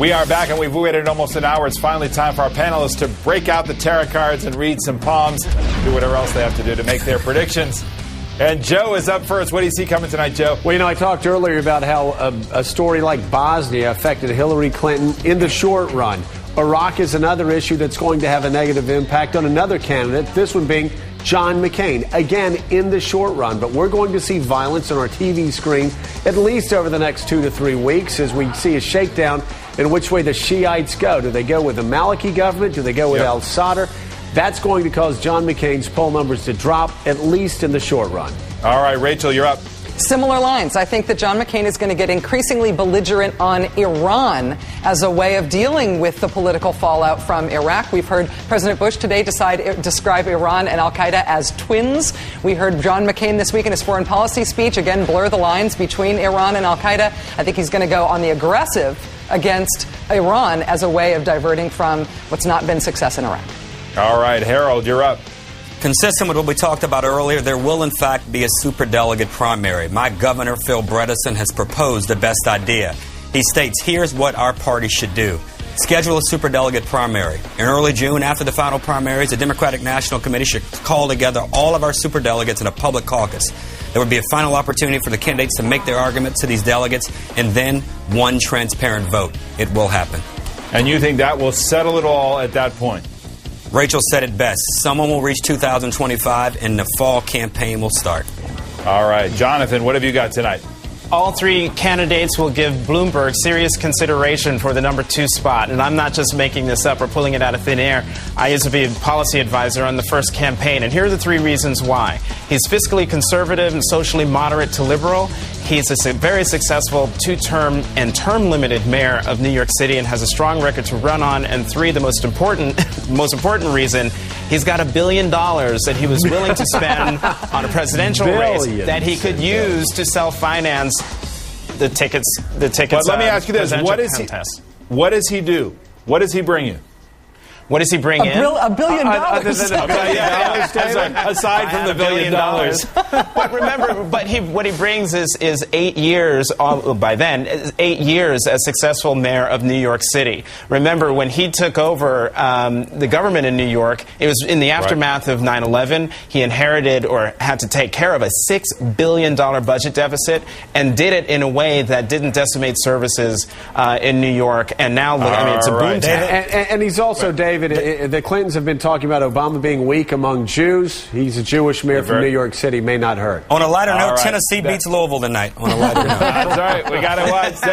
We are back, and we've waited almost an hour. It's finally time for our panelists to break out the tarot cards and read some palms, do whatever else they have to do to make their predictions. And Joe is up first. What do you see coming tonight, Joe? Well, I talked earlier about how a story like Bosnia affected Hillary Clinton in the short run. Iraq is another issue that's going to have a negative impact on another candidate, this one being John McCain, again in the short run. But we're going to see violence on our TV screen at least over the next 2 to 3 weeks as we see a shakedown in which way the Shiites go. Do they go with the Maliki government? Do they go with al-Sadr? That's going to cause John McCain's poll numbers to drop, at least in the short run. All right, Rachel, you're up. Similar lines. I think that John McCain is going to get increasingly belligerent on Iran as a way of dealing with the political fallout from Iraq. We've heard President Bush today describe Iran and al-Qaeda as twins. We heard John McCain this week in his foreign policy speech, again, blur the lines between Iran and al-Qaeda. I think he's going to go on the aggressive against Iran as a way of diverting from what's not been success in Iraq. All right, Harold, you're up. Consistent with what we talked about earlier, there will in fact be a superdelegate primary. My governor, Phil Bredesen, has proposed the best idea. He states, here's what our party should do. Schedule a superdelegate primary. In early June, after the final primaries, the Democratic National Committee should call together all of our superdelegates in a public caucus. There would be a final opportunity for the candidates to make their arguments to these delegates, and then one transparent vote. It will happen. And you think that will settle it all at that point? Rachel said it best. Someone will reach 2025, and the fall campaign will start. All right. Jonathan, what have you got tonight? All three candidates will give Bloomberg serious consideration for the number 2 spot. And I'm not just making this up or pulling it out of thin air. I used to be a policy advisor on the first campaign. And here are the 3 reasons why. He's fiscally conservative and socially moderate to liberal. He's a very successful 2-term and term-limited mayor of New York City and has a strong record to run on. And 3, the most important reason, he's got $1 billion that he was willing to spend on a presidential race that he could use to self-finance the tickets. But let me ask you this: what does he do? What does he bring you? What does he bring in? $1 billion. Aside from the $1 billion. But remember, what he brings is 8 years, by then, 8 years as successful mayor of New York City. Remember, when he took over the government in New York, it was in the aftermath of 9/11. He inherited or had to take care of a $6 billion budget deficit and did it in a way that didn't decimate services in New York. And now, it's a boomtown. And he's also, David, the Clintons have been talking about Obama being weak among Jews. He's a Jewish mayor from New York City. May not hurt. On a lighter note, Tennessee beats Louisville tonight. On a lighter note. That's all right. We got to watch that.